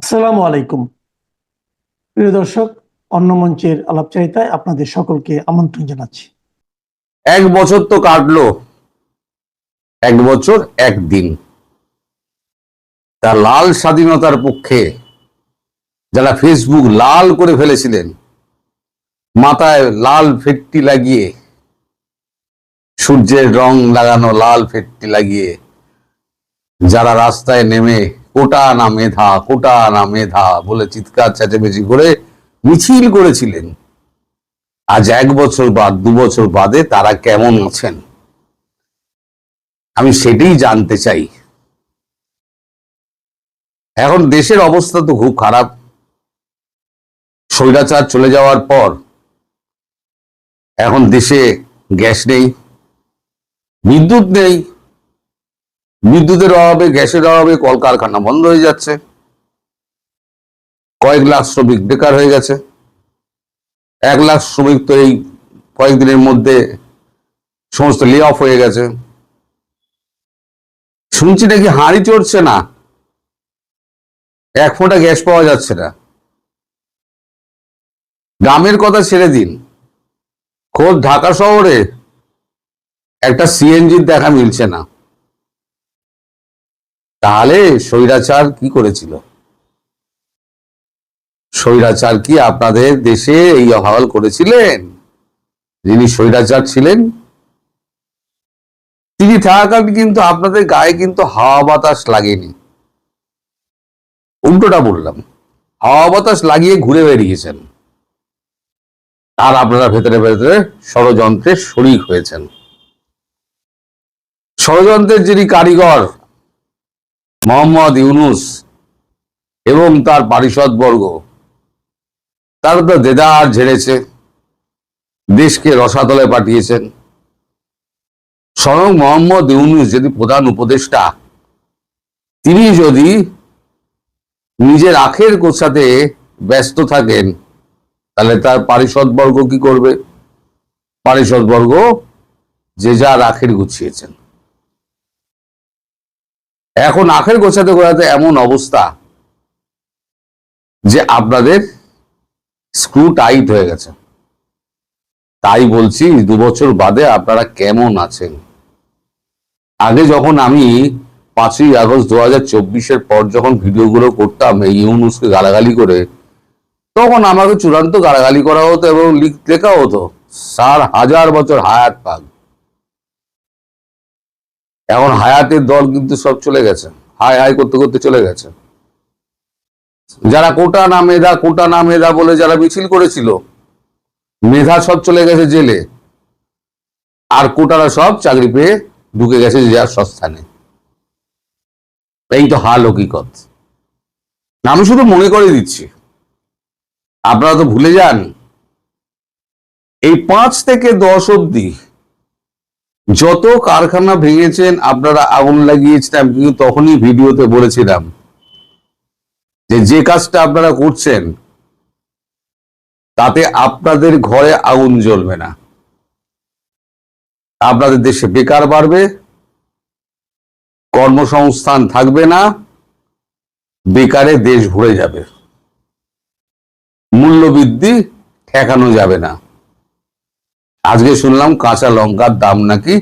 আসসালামু আলাইকুম প্রিয় দর্শক, অন্য মঞ্চের আলাপচারিতায় আপনাদের সকলকে আমন্ত্রণ জানাচ্ছি। 1 বছর তো কাটলো, 1 বছর একদিন। তার লাল স্বাধীনতার পক্ষে যারা ফেসবুক লাল করে ফেলেছিলেন, মাথায় লাল ফেট্টি লাগিয়ে, সূর্যের রং লাগানো লাল ফেট্টি লাগিয়ে যারা রাস্তায় নেমে কোটা না মেধা, কোটা না মেধা বলে চিৎকার চেঁচামেচি করে মিছিল করেছিলেন, আজ 1 বছর বাদ 2 বছর বাদে তারা কেমন আছেন আমি সেটাই জানতে চাই। এখন দেশের অবস্থা তো খুব খারাপ। স্বৈরাচার চলে যাওয়ার পর এখন দেশে গ্যাস নেই, বিদ্যুৎ নেই, বিদ্যুতের অভাবে, গ্যাসের অভাবে কলকারখানা বন্ধ হয়ে যাচ্ছে, কয়েক লাখ শ্রমিক বেকার হয়ে গেছে। 1 লাখ শ্রমিক তো এই কয়েকদিনের মধ্যে সমস্ত লে অফ হয়ে গেছে। শুনছি নাকি হাঁড়ি চড়ছে না, 1 ফোঁটা গ্যাস পাওয়া যাচ্ছে না। গ্রামের কথা ছেড়ে দিন, খোদ ঢাকা শহরে একটা সিএনজির দেখা মিলছে না। তাহলে স্বৈরাচার কি করেছিল? স্বৈরাচার কি আপনাদের দেশে এই অহাল করেছিলেন? যিনি স্বৈরাচার ছিলেন তিনি থাকাকালীন কিন্তু আপনাদের গায়ে কিন্তু হাওয়া বাতাস লাগেনি, উল্টোটা বললাম, হাওয়া বাতাস লাগিয়ে ঘুরে বেরিয়েছেন, আর আপনারা ভেতরে ভেতরে ষড়যন্ত্রের শরিক হয়েছেন। ষড়যন্ত্রের যিনি কারিগর মোহাম্মদ ইউনূস এবং তার পারিষদবর্গ, তারা তো দেদার ঝেড়েছে, দেশকে রসাতলে পাঠিয়েছেন। স্বয়ং মোহাম্মদ ইউনূস যদি প্রধান উপদেষ্টা, তিনি যদি নিজের আখের গোছাতে ব্যস্ত থাকেন, তাহলে তার পারিষদবর্গ কি করবে? পারিষদবর্গ যে যার আখের গুছিয়েছেন। এখন আখের গোছাতে গোছাতে এমন অবস্থা যে আপনাদের স্ক্রু টাইট হয়ে গেছে। তাই বলছি, 2 বছর বাদে আপনারা কেমন আছেন? আগে যখন আমি 5ই আগস্ট 2024-এর পর যখন ভিডিওগুলো করতাম এই ইউনূসকে গালাগালি করে, তখন আমাকে চূড়ান্ত গালাগালি করা হতো এবং লেখা হতো 1000 বছর হায়াত পাক। এখন হায়াতের দল কিন্তু সব চলে গেছে, হায় হায় করতে করতে চলে গেছে। যারা কোটা না মেধা, কোটা না মেধা বলে যারা মিছিল করেছিল, মেধা সব চলে গেছে জেলে, আর কোটারা সব চাকরি পেয়ে ঢুকে গেছে যে যার সস্থানে। এই তো হাল হকিকত। আমি শুধু মনে করে দিচ্ছি, আপনারা তো ভুলে যান, এই 5 থেকে 10 অব্দি যত কারখানা ভেঙেছেন, আপনারা আগুন লাগিয়েছেন, আমি কিন্তু তখনই ভিডিওতে বলেছিলাম যে কাজটা আপনারা করছেন তাতে আপনাদের ঘরে আগুন জ্বলবে না, আপনাদের দেশে বেকার বাড়বে, কর্মসংস্থান থাকবে না, বেকারে দেশ ভরে যাবে, মূল্যবৃদ্ধি ঠেকানো যাবে না। আজকে শুনলাম কাঁচা লঙ্কার দাম নাকি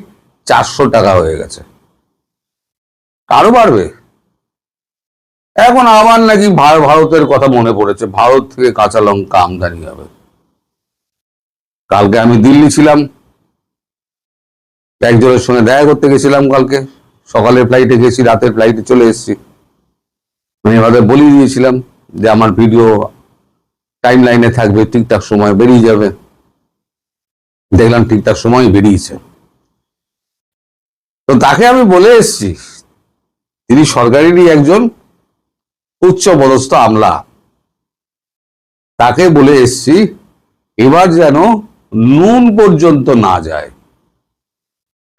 400 টাকা হয়ে গেছে, আরো বাড়বে। এখন আবার নাকি ভারতের কথা মনে পড়েছে, ভারত থেকে কাঁচা লঙ্কা আমদানি হবে। কালকে আমি দিল্লি ছিলাম, একজনের সঙ্গে দেখা করতে গেছিলাম, কালকে সকালের ফ্লাইটে গেছি, রাতের ফ্লাইটে চলে এসেছি। আমি এভাবে বলে দিয়েছিলাম যে আমার ভিডিও টাইম লাইনে থাকবে, ঠিকঠাক সময় বেরিয়ে যাবে। দেখলাম ঠিকঠাক সময় বেরিয়েছে। তো তাকে আমি বলে এসেছি, তিনি সরকারেরই একজন উচ্চ পদস্থ আমলা, তাকে বলে এসেছি এবার যেন নুন পর্যন্ত না যায়।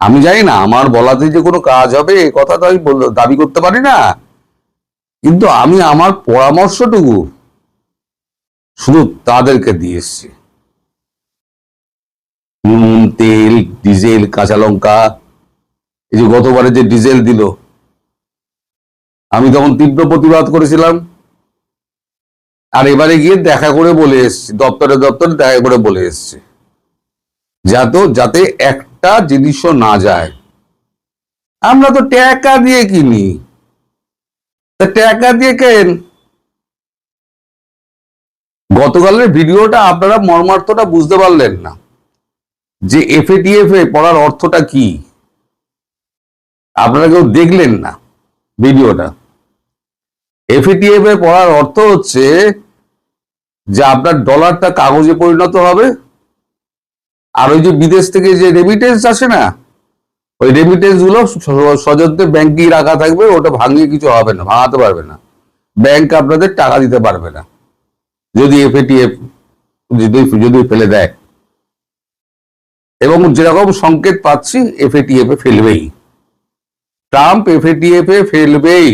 আমি জানি না আমার বলাতে যে কোনো কাজ হবে এ কথা তো আমি দাবি করতে পারি না, কিন্তু আমি আমার পরামর্শটুকু শুধু তাদেরকে দিয়ে এসেছি। নুন, তেল, ডিজেল, কাঁচা লঙ্কা, এই যে গতবারে যে ডিজেল দিল, আমি তখন তীব্র প্রতিবাদ করেছিলাম আর এবারে গিয়ে দেখা করে বলে এসছি, দপ্তরে দপ্তরে দেখা করে বলে এসছি, যাতে একটা জিনিসও না যায়। আমরা তো টাকা দিয়ে কিনি, তা টাকা দিয়ে কেন? গতকালের ভিডিওটা আপনারা মর্মার্থটা বুঝতে পারলেন না, যে এফএটিএফ এ পড়ার অর্থটা কি। আপনারা কেউ দেখলেন না ভিডিওটা। এফএটিএফ এ পড়ার অর্থ হচ্ছে যে আপনার ডলারটা কাগজে পরিণত হবে, আর ওই যে বিদেশ থেকে যে রেমিটেন্স আসে না, ওই রেমিটেন্স গুলো সযত্নে ব্যাংকেই রাখা থাকবে, ওটা ভাঙিয়ে কিছু হবে না, ভাঙাতে পারবে না, ব্যাংক আপনাদের টাকা দিতে পারবে না যদি এফএটিএফ যদি ফেলে দেয়। এবং যেরকম সংকেত পাচ্ছি এফএটিএফ এ ফেলবেই, ট্রাম্প এফএটিএফ এ ফেলবেই।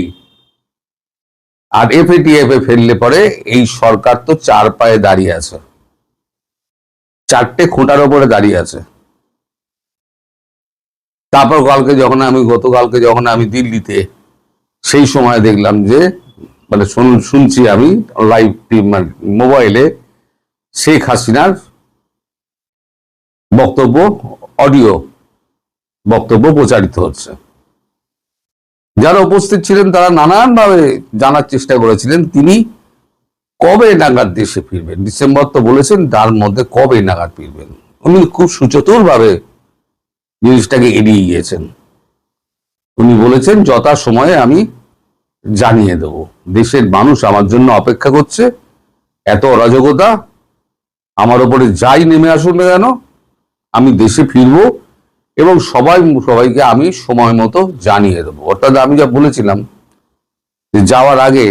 আর এফএটিএফ এ ফেললে পরে এই সরকার তো 4 পায়ে দাঁড়িয়ে আছে, 4টে খুঁটার উপরে দাঁড়িয়ে আছে। তারপর গতকালকে যখন আমি দিল্লিতে, সেই সময় দেখলাম যে মানে শুনছি আমি লাইভ মোবাইলে শেখ হাসিনার অডিও বক্তব্য প্রচারিত হচ্ছে। যারা উপস্থিত ছিলেন তারা নানানভাবে জানার চেষ্টা করেছিলেন তিনি কবে নাগাদ দেশে ফিরবেন। ডিসেম্বর তো বলেছেন, তার মধ্যে কবে নাগাদ ফিরবেন। উনি খুব সুচতুর ভাবে জিনিসটাকে এড়িয়ে গিয়েছেন। উনি বলেছেন যথা সময়ে আমি জানিয়ে দেব, দেশের মানুষ আমার জন্য অপেক্ষা করছে, এত অরাজকতা আমার উপরে যাই নেমে আসুন না কেন, আমি দেশে ফিরবো এবং সবাইকে আমি সময় মতো জানিয়ে দেবো। অর্থাৎ আমি যা বলেছিলাম যে যাওয়ার আগে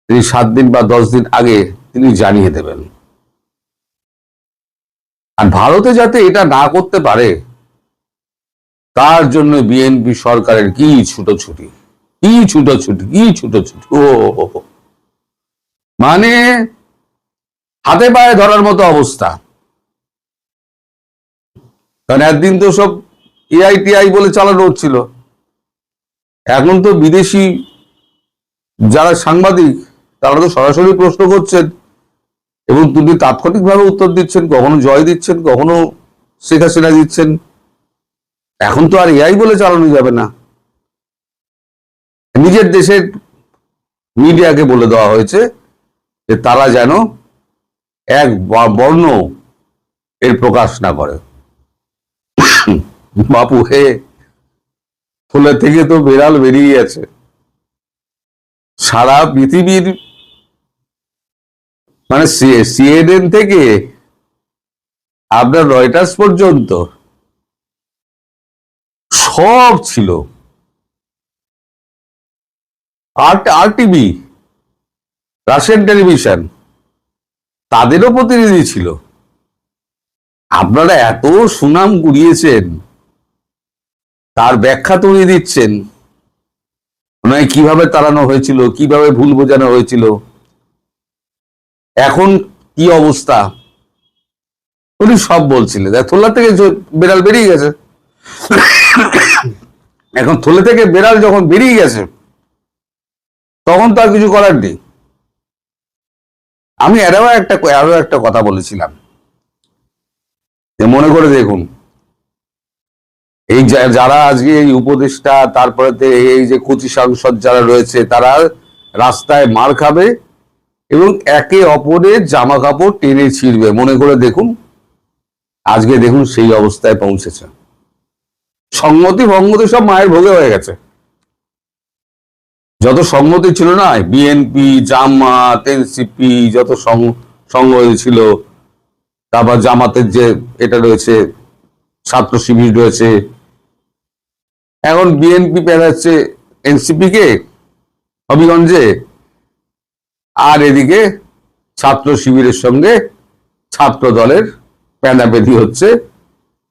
তিনি 7 দিন বা 10 দিন আগে তিনি জানিয়ে দেবেন। আর ভারতে যাতে এটা না করতে পারে তার জন্য বিএনপি সরকারের কি ছুটোছুটি, ও মানে হাতে পায়ে ধরার মতো অবস্থা। কারণ একদিন তো সব এআইটিআই বলে চালানো হচ্ছিল, এখন তো বিদেশি যারা সাংবাদিক তারা তো সরাসরি প্রশ্ন করছেন এবং তিনি তাৎক্ষণিকভাবে উত্তর দিচ্ছেন, কখনো জয় দিচ্ছেন, কখনো শেখ হাসিনা দিচ্ছেন। এখন তো আর এআই বলে চালানো যাবে না। নিজের দেশের মিডিয়াকে বলে দেওয়া হয়েছে যে তারা যেন এক বর্ণ এর প্রকাশ না করে। বাপু হে, থলে থেকে তো বেড়াল বেরিয়ে গেছে। সারা পৃথিবীর মানে সিএনএন থেকে আপনার রয়টার্স পর্যন্ত সব ছিল, আরটিভি, রাশিয়ান টেলিভিশন, তাদেরও প্রতিনিধি ছিল। আপনারা এত সুনাম কুড়িয়েছেন, তার ব্যাখ্যা তৈরি দিচ্ছেন, নয় কিভাবে তাড়ানো হয়েছিল, কিভাবে ভুল বোঝানো হয়েছিল, এখন কি অবস্থা উনি সব বলছিলেন। থোলা থেকে বেড়াল বেরিয়ে গেছে, এখন থলে থেকে বেড়াল যখন বেরিয়ে গেছে তখন তো আর কিছু করার নেই। আমি আরো একটা কথা বলেছিলাম যে মনে করে দেখুন, এই যারা আজকে এই উপদেষ্টা, তারপরে এই যে কচি সাংসদ যারা রয়েছে, তারা রাস্তায় মার খাবে এবং একে অপরের জামা কাপড় টেনে ছিঁড়বে। মনে করে দেখুন, আজকে দেখুন সেই অবস্থায় পৌঁছেছে। সংগতি ভঙ্গতি সব মায়ের ভোগে হয়ে গেছে। যত সংগতি ছিল না, বিএনপি, জামাত, এনসিপি, যত সংঘ ছিল, তারপর জামাতের যে এটা রয়েছে, ছাত্র শিবির রয়েছে, এখন বিএনপি পেরাচ্ছে এনসিপি কে হবিগঞ্জে, আর এদিকে ছাত্র শিবিরের সঙ্গে ছাত্র দলের পেঁদাপেদি হচ্ছে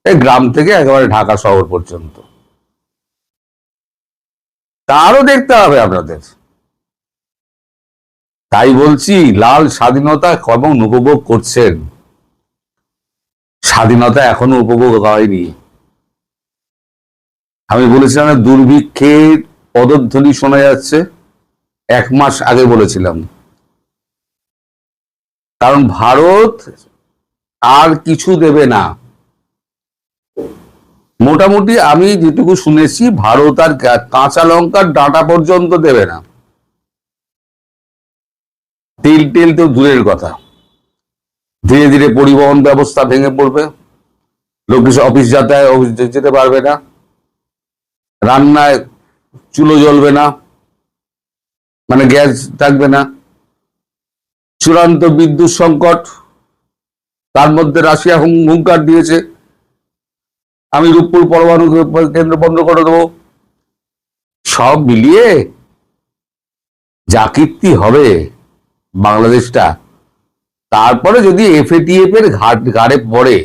এই গ্রাম থেকে একেবারে ঢাকা শহর পর্যন্ত। তারও দেখতে হবে আপনাদের। তাই বলছি, লাল স্বাধীনতা কেমন উপভোগ করছেন? স্বাধীনতা এখনো উপভোগ হয়নি। আমি বলেছিলাম দুর্ভিক্ষের পদধ্বনি শোনা যাচ্ছে, 1 মাস আগে বলেছিলাম কারণ ভারত আর কিছু দেবে না। মোটামুটি আমি যেটুকু শুনেছি, ভারত আর কাঁচা লঙ্কার ডাঁটা পর্যন্ত দেবে না। তেল টেল তো দূরের কথা, ধীরে ধীরে পরিবহন ব্যবস্থা ভেঙে পড়বে, লোক অফিস যেতে পারবে না, রান্নায় চুলো জ্বলবে না, মানে গ্যাস থাকবে না, চূড়ান্ত বিদ্যুৎ সংকট। তার মধ্যে রাশিয়া হুঙ্কার দিয়েছে, আমি রূপপুর পরমাণু কেন্দ্র বন্ধ করে দেবো। সব মিলিয়ে যা কীর্তি হবে বাংলাদেশটা, তারপরে যদি এফএটিএফ এর ঘাড়ে পড়ে,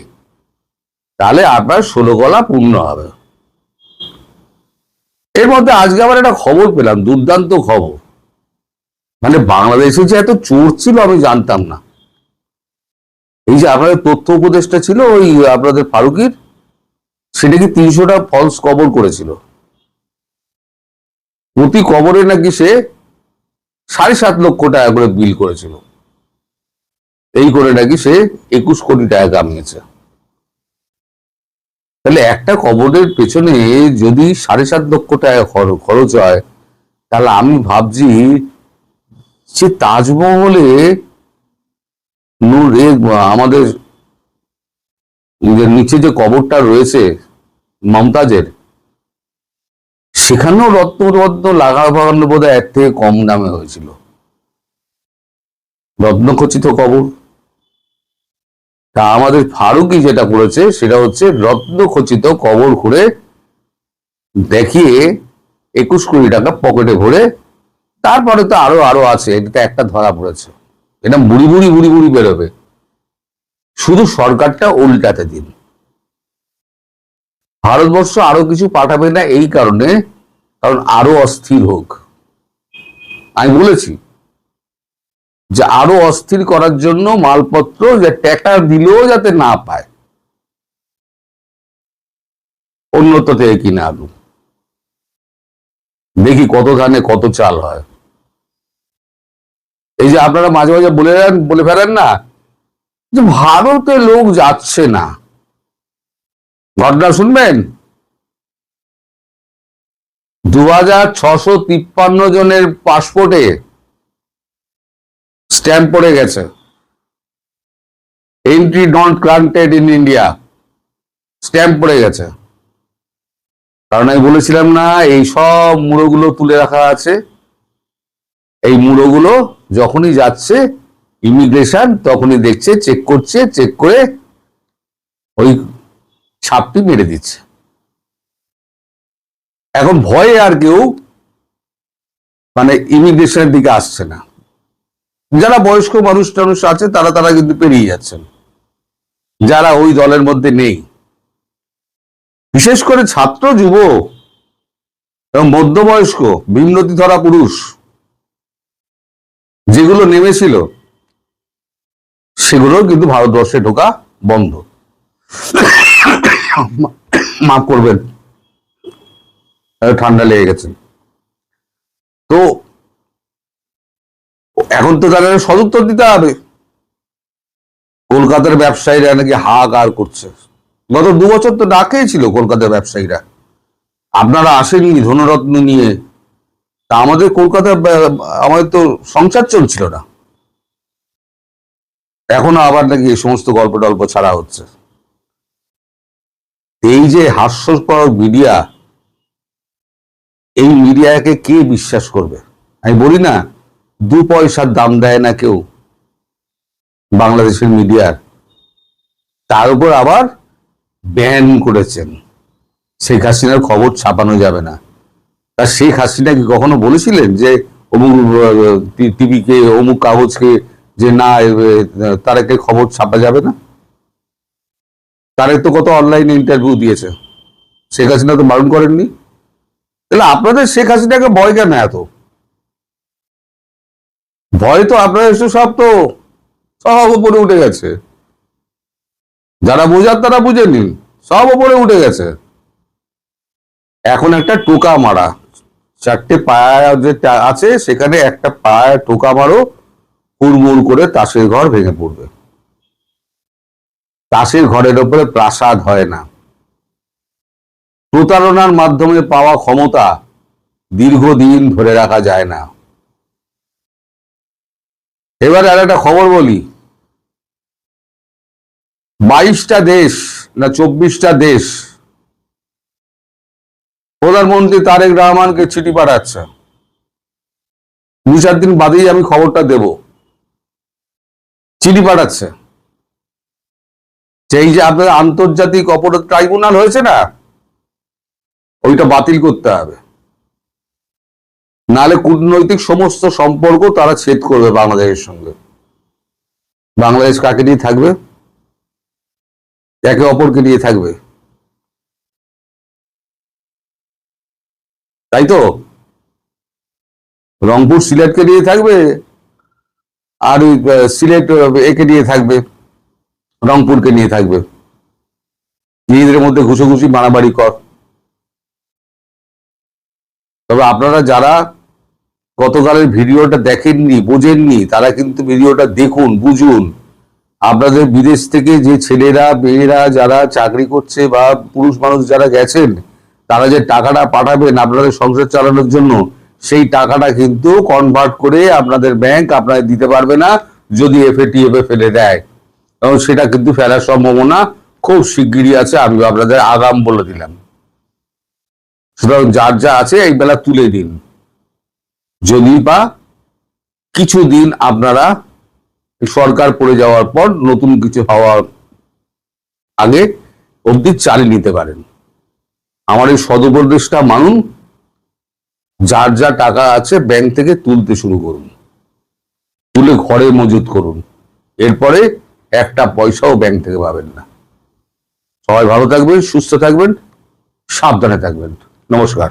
তাহলে আপনার 16 গলা পূর্ণ হবে। এর মধ্যে আজকে আবার একটা খবর পেলাম, দুর্দান্ত খবর। মানে বাংলাদেশে যে এত চোর ছিল আমি জানতাম না। এই যে আপনাদের তথ্য উপদেষ্টা ছিল ওই আপনাদের ফারুকির, সেটা কি 300টা ফলস কবর করেছিল। প্রতি কবরে নাকি সে 7.5 লক্ষ টাকা করে বিল করেছিল। এই করে নাকি সে 21 কোটি টাকা কামিয়েছে। তাহলে একটা কবরের পেছনে যদি 7.5 লক্ষ টাকা খরচ হয়, তাহলে আমি ভাবছি যে তাজমহলে আমাদের নিচে যে কবরটা রয়েছে মমতাজের, সেখানেও রত্ন লাগানো বোধহয় এর থেকে কম দামে হয়েছিল। রত্নখচিত কবর। তা আমাদের ফারুকি যেটা করেছে সেটা হচ্ছে রত্নখচিত কবর খুঁড়ে দেখিয়ে 21 কোটি টাকা পকেটে ভরে, তারপরে তো আরো আরো আছে, এটা একটা ধরা পড়েছে। এটা বুড়ি বুড়ি বুড়ি বুড়ি বেরোবে। শুধু সরকারটা উল্টাতে দিন। ভারতবর্ষ আরো কিছু পাঠাবে না এই কারণে, কারণ আরো অস্থির হোক। আমি বলেছি যে আরো অস্থির করার জন্য মালপত্র যে টাকা দিলেও যাতে না পায়, অন্যত্র থেকে কিনে আলু। দেখি কত ধানে কত চাল হয়। এই যে আপনারা মাঝে মাঝে বলে ফেলেন না যে ভারতে লোক যাচ্ছে না, ঘটনা শুনবেন। 2653 জনের পাসপোর্টে স্ট্যাম্প পড়ে গেছে, entry not granted in India, stamp পড়ে গেছে। কারণ আমি বলেছিলাম না, এই সব মুড়োগুলো তুলে রাখা আছে। এই মুড়োগুলো যখনই যাচ্ছে ইমিগ্রেশন, তখনই দেখছে, চেক করছে, চেক করে ওই ছাপটি মেরে দিচ্ছে। এখন ভয়ে আর কেউ মানে ইমিগ্রেশনের দিকে আসছে না। যারা বয়স্ক মানুষ টানুষ আছে তারা কিন্তু পেরিয়ে যাচ্ছেন, যারা ওই দলের মধ্যে নেই। বিশেষ করে ছাত্র, যুব এবং মধ্যবয়স্ক ভিন্নতি ধরা পুরুষ যেগুলো নেমেছিল, সেগুলো কিন্তু ভারতবর্ষে ঢোকা বন্ধ। মাফ করবেন, ঠান্ডা লেগে গেছে। তো এখন তো তারা সদুত্তর দিতে হবে। কলকাতার ব্যবসায়ীরা নাকি হাহাকার করছে। গত 2 বছর তো ডাকেই ছিল কলকাতার ব্যবসায়ীরা, আপনারা আসেননি ধনরত্ন নিয়ে। তা আমাদের কলকাতার আমাদের তো সংসার চলছিল না, এখনো আবার নাকি এই সমস্ত গল্প টল্প ছাড়া হচ্ছে। এই যে হাস্যকর মিডিয়া, এই মিডিয়াকে কে বিশ্বাস করবে? আমি বলি না, 2 পয়সার দাম দেয় না কেউ বাংলাদেশের মিডিয়ার। তার উপর আবার ব্যান করেছেন, শেখ হাসিনার খবর ছাপানো যাবে না। তা শেখ হাসিনা কি কখনো বলেছিলেন যে অমুক টিভিকে, অমুক কাগজকে যে না তারাকে খবর ছাপা যাবে না? তারা তো কত অনলাইনে ইন্টারভিউ দিয়েছে, শেখ হাসিনা তো বারণ করেননি। তাহলে আপনাদের শেখ হাসিনাকে ভয় কেন এত? ভয় তো আপনাদের সব তো সব উপরে উঠে গেছে। যারা বোঝার তারা বুঝে নিন, সব উপরে উঠে গেছে। এখন একটা টোকা মারা, 4টে পায়া যে আছে সেখানে একটা পায়া টোকা মারো, হুড়মুড় করে তাসের ঘর ভেঙে পড়বে। তাসের ঘরের ওপরে প্রাসাদ হয় না। প্রতারণার মাধ্যমে পাওয়া ক্ষমতা দীর্ঘদিন ধরে রাখা যায় না। এবার আর একটা খবর বলি, 22টা দেশ না 24টা দেশ প্রধানমন্ত্রী তারেক রহমানকে চিঠি পাঠাচ্ছে। 2-4 দিন বাদেই আমি খবরটা দেব। চিঠি পাঠাচ্ছে, সেই যে আপনাদের আন্তর্জাতিক অপরাধ ট্রাইব্যুনাল হয়েছে না, ওইটা বাতিল করতে হবে, নাহলে কূটনৈতিক সমস্ত সম্পর্ক তারা ছেদ করবে বাংলাদেশের সঙ্গে। বাংলাদেশ কাকে নিয়ে থাকবে? একে অপরকে নিয়ে থাকবে, তাই তো? রংপুর সিলেটকে নিয়ে থাকবে, আর ওই সিলেট একে নিয়ে থাকবে, রংপুরকে নিয়ে থাকবে। নিজেদের মধ্যে ঘুষোঘুষি মারামারি কর। তবে আপনারা যারা গতকালের ভিডিওটা দেখেননি, বোঝেননি, তারা কিন্তু ভিডিওটা দেখুন, বুঝুন। আপনাদের বিদেশ থেকে যে ছেলেরা মেয়েরা যারা চাকরি করছে বা পুরুষ মানুষ যারা গেছেন, তারা যে টাকাটা পাঠাবেন আপনাদের সংসার চালানোর জন্য, সেই টাকাটা কিন্তু কনভার্ট করে আপনাদের ব্যাংক আপনাদের দিতে পারবে না যদি এফএটিএফ এ ফেলে দেয়, এবং সেটা কিন্তু ফেলার সম্ভাবনা খুব শিগগিরই আছে, আমি আপনাদের আগাম বলে দিলাম। সুতরাং যার যা আছে এই বেলা তুলে দিন, যদি বা কিছুদিন আপনারা সরকার পড়ে যাওয়ার পর নতুন কিছু হওয়ার আগে অবধি চালিয়ে নিতে পারেন। আমার এই সদুপদেশটা মানুন, যার যা টাকা আছে ব্যাংক থেকে তুলতে শুরু করুন, তুলে ঘরে মজুত করুন, এরপরে একটা পয়সাও ব্যাংক থেকে পাবেন না। সবাই ভালো থাকবেন, সুস্থ থাকবেন, সাবধানে থাকবেন। নমস্কার।